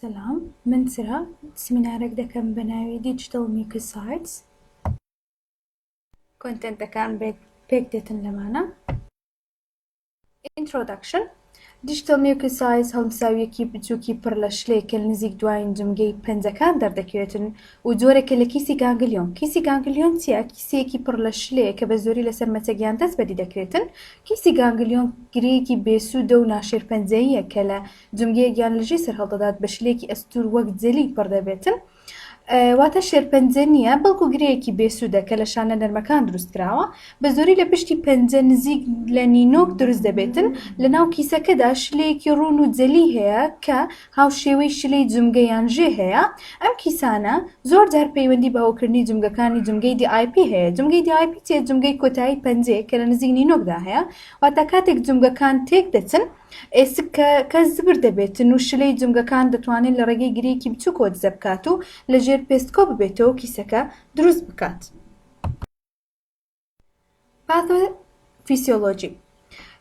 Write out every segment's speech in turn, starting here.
سلام، من سرا سمینارێک دەکەم بە ناوی دیجیتال میوکوسایتس. کۆنتێنتەکان پێک دێتن لەمانە. Introduction. دیجیتال میوکوسایتس هەڵمساویەکی بچووکی پڕ لە شلەیەک کە نزیک دوایین جمگەی پەنجەکان دەردەکەوێتن و جۆرێکە لە کیسی گانگلیۆن. کیسی گانگلیۆن چیە؟ کیسەیەکی پڕ لە شلەیە کە بە زۆری لەسەر مەچەگیان دەست بەدی دەکرێتن. کیسی گانگلیۆن گرەیەکی بێسوودە و ناشێرپەنجەییە کە لە جمگەیەکیان لەژێ سەر هەڵدەدات بە شلەیەکی ئەستور وەک جەلی پڕ دەبێتن. واتە شێرپەنجە نییە، بەڵکو گرەیەکی بێسوودە کە لە شانە نەرمەکان دروست کراوە، بە زۆری لە پشتی پەنجە نزیک لە نینۆک دروست دەبێتن. لە ناو کیسەکەدا شلەیەکی ڕوون و جەلی هەیە کە هاوشێوەی شلەی جمگەیان ژێ هەیە. ئەم کیسانە زۆر جار پەیوەندی بە هەوکردنی جمگەکانی جمگەی DIP هەیە. جمگەی DIP چیە؟ جمگەی کۆتایی پەنجەیە کە لە نزیک نینۆکدا هەیە. واتە کاتێک جمگەکان تێک دەچن، ئێسک کە زبر دەبێتن و شلەی جمگەکان دەتوانێت لە ڕێگەی گرەیەکی بچووک کۆدزە بکات و لەژێر پێستکۆ ببێتەوە و کیسەکە دروست بکات. پاتۆفیسیۆلۆجی.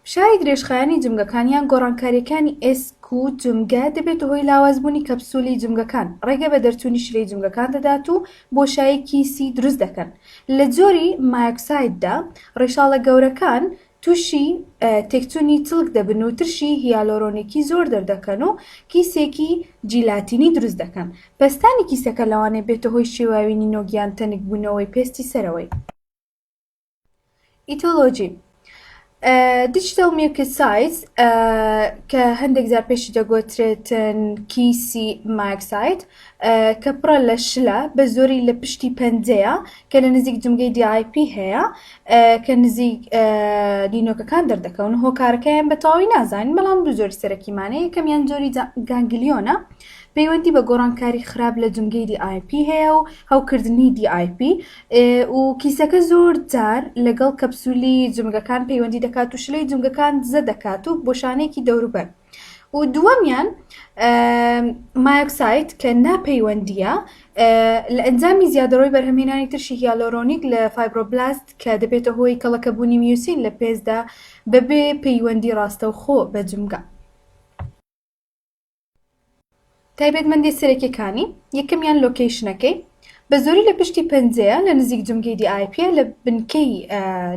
فشاری درێژخایەنی جمگەکانیان گۆڕانکاریەکانی ئێسک و جمگە دەبێت هۆی لاوازبوونی کەپسولی جمگەکان، ڕێگە بە دەرچوونی شلەی جمگەکان دەدات و بۆشایی کیسی دروست دەکەن. لە جۆری مایۆکسایددا ڕێشاڵە گەورەکان تووشی تێکچوونی چڵک دەبن و ترشی هیالۆرۆنێکی زۆر دەردەکەن و کیسێکی جیلاتینی دروست دەکەن. پەستانی کیسەکە لەوانەیە بێتە هۆی شێواوی نینۆگیان تەنک بوونەوەی پێستی سەرەوەی. ئیتۆلۆجی. دیجیتال میوکوسایتس کە هەندێک جار پێشی دەگوترێتن کیسی مایۆکساید کە پڕە لە شلە بە زۆری لە پشتی پەنجەیە کە لە نزیک جمگەی DIP هەیە کە نزیک نینۆکەکان دەردەکەون. هۆکارەکەیان بە تەواوی نازانین، بەڵام دوو زۆری سەرەکیمانەیە. یەکەمیان جۆری گانگلیۆنە، پەیوەندی بە گۆڕانکاری خراپ لە جمگەی DIP هەیە و هەوکردنی DIP و کیسەکە زۆر جار لەگەڵ کەپسولی جمگەکان پەیوەندی دەکات و شلەی جمگەکان زە دەکات و بۆشانێکی دەوروبەر. و دووەمیان مایۆکساید کە ناپەیوەندیە لە ئەنجامی زیادەڕۆی بەرهەمهێنانی ترشی هیالۆرۆنیک لە فایبرۆبلاست کە دەبێتە هۆی کەڵەکەبوونی میوسین لە پێستدا بەبێ پەیوەندی ڕاستەوخۆ بە جمگە. تایبەتمەندی سەرەکیەکانی. یەکەمیان لۆکیشنەکەی، بە زۆری لە پشتی پەنجەیە لە نزیک جمگەی DIP لە بنکەی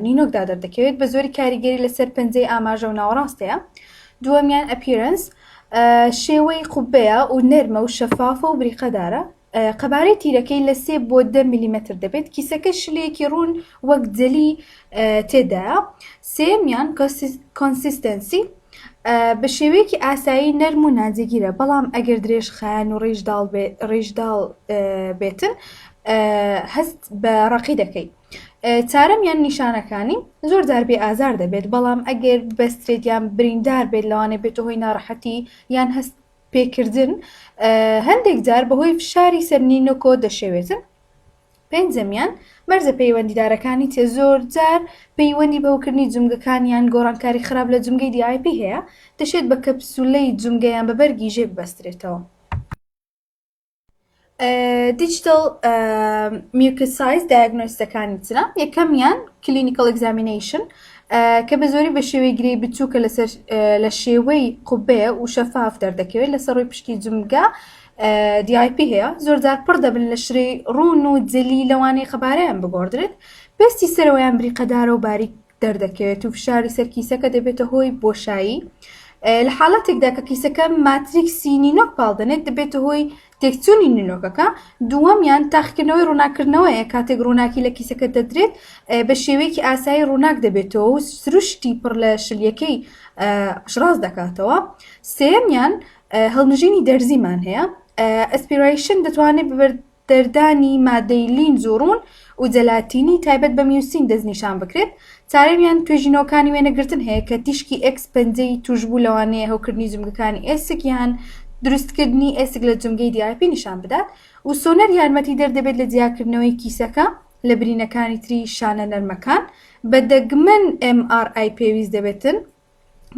نینۆکدا دەردەکەوێت، بە زۆری کاریگەری لەسەر پەنجەی ئاماژە و ناوەڕاستەیە. دووەمیان ئەپیرەنس، شێوەی قوبەیە و نەرمە و شەفافە و بریقەدارە. قەبارەی تیرەکەی لە 3 بۆ 10 میلیمتر دەبێت. کیسەکە شلەیەکی ڕوون وەک جەلی تێدایە. سێمیان کۆنسیستەنسی، بە شێوەیەکی ئاسایی نەرم و نازێگیرە، بەڵام ئەگەر درێژخایەن و ڕێژداڵ بێتن هەست بە ڕەقی دەکەی. چارەمیان نیشانەکانی، زۆر جار بێ ئازار دەبێت، بەڵام ئەگەر بەسترێت یان بریندار بێت لەوانێ بێتە هۆی ناڕەحەتی یان هەست پێکردن. هەندێک جار بەهۆی فشاری سەر نینۆکۆ دەشێوێتن. پێنجەمیان مەرزە پەیوەندیدارەکانی تێ، زۆر جار پەیوەندی بەهۆکردنی جمگەکانیان گۆڕانکاری خراپ لە جمگەی DIP هەیە، دەشێت بە کەپسولەی جمگەیان بە بەرگی ژێ ببەسترێتەوە. دیجیتال میوکوسایتس دایگنۆستەکانی چرا؟ یەکەمیان کلینیکال ئەگزامینەیشن کە بە زۆری بە شێوەی گرەی بچووکە لە شێوەی قوبەیە و شەفاف دەردەکەوێت لەسەر ڕۆی پشتی جمگە DIP هەیە. زۆر جار پڕ دەبن لە شرەی ڕوون و جەلی لەوانەیە خەبارەیان بگۆڕدرێت. پێستی سەرەوەیان بریقەدارە و باریک دەردەکەوێت و فشاری سەر کیسەکە دەبێتە هۆی بۆشایی. لە حاڵەتێکدا کە کیسەکە ماتریکسی نینۆک پاڵدەنێت دەبێتە هۆی تێکچوونی نینۆکەکە. دووەمیان تاقیکردنەوەی ڕووناکردنەوەیە، کاتێک ڕووناکی لە کیسەکە دەدرێت بە شێوەیەکی ئاسایی ڕووناک دەبێتەوە و سروشتی پڕ لە شلیەکەی شڕاز دەکاتەوە. سێمیان هەڵمژینی دەرزیمان هەیە. ئەسپیرایشن دەتوانێت بەدەردانی مادەی لینز و ڕوون و جەلاتینی تایبەت بە میوسین دەستنیشان بکرێت. چارەمیان توێژینەوەکانی وێنەگرتن هەیە کە تیشکی X پەنجەی توشبوو لەوانەیە هەوکردنی جمگەکانی ئێسک یان دروستکردنی ئێسک لە جمگەی DIP نیشان بدات. و سۆنەر یارمەتی دەردەبێت لە جیاکردنەوەی کیسەکە لە برینەکانی تری شانە نەرمەکان. بە دەگمەن MRI پێویست دەبێتن،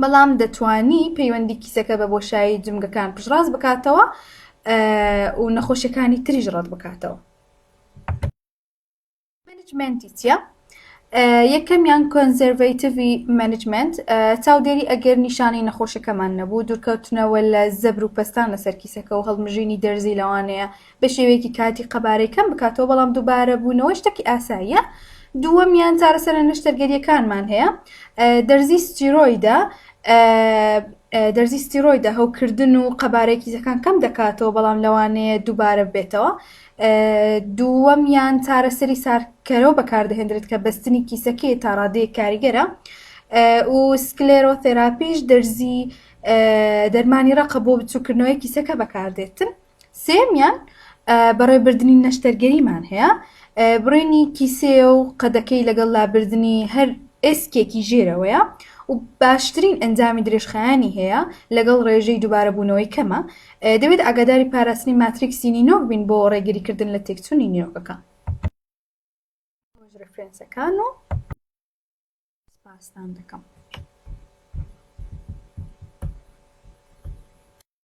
بەڵام دەتوانی پەیوەندی کیسەکە بە بۆشایی جمگەکان پشتڕاز بکاتەوە و نەخۆشیەکانی تریژ ڕەت بکاتەوە. مانجمنتی چیە؟ یەکەمیان کۆنزەرڤەیتیڤی مانجمنت چاودێری ئەگەر نیشانەی نەخۆشەکەمان نەبوو دوورکەوتنەوە لە زەبر و پەستان لەسەر کیسەکە و هەڵمژینی دەرزی لەوانەیە بە شێوەیەکی کاتی قەبارەی کەم بکاتەوە بەڵام دووبارە بوونەوە شتێکی ئاساییە. دووەمیان چارەسەرە نەشتەرگەریەکانمان هەیە دەرزی ستیرۆیدە هەوکردن و قەبارەی کیسەکان کەم دەکاتەوە بەڵام لەوانەیە دووبارە بێتەوە. دووەمیان چارەسەری سارکەرەوە بەکاردەهێنرێت کە بەستنی کیسەکەی تا ڕادەیەک کاریگەرە و سکلێرۆتێراپیش دەرزی دەرمانی ڕقە بۆ بچووکردنەوەی کیسەکە بەکاردێتن. سێمیان بەڕێبردننی نەشتەرگەریمان هەیە بڕێنی کیسێ و قەدەکەی لەگەڵ لابردننی هەر ئێسکێکی ژێرەوەیە و باشترین ئەنجامی درێژخایانی هەیە لەگەڵ ڕێژەی دووبارە بوونەوەی کەمە. دەبێت ئاگاداری پاراستنی ماتریکسی نینۆک بین بۆ ڕێگریکردن لە تێکچوونی نینۆکەکە. ڕفرێنسەکان و سپاسان دەکەم.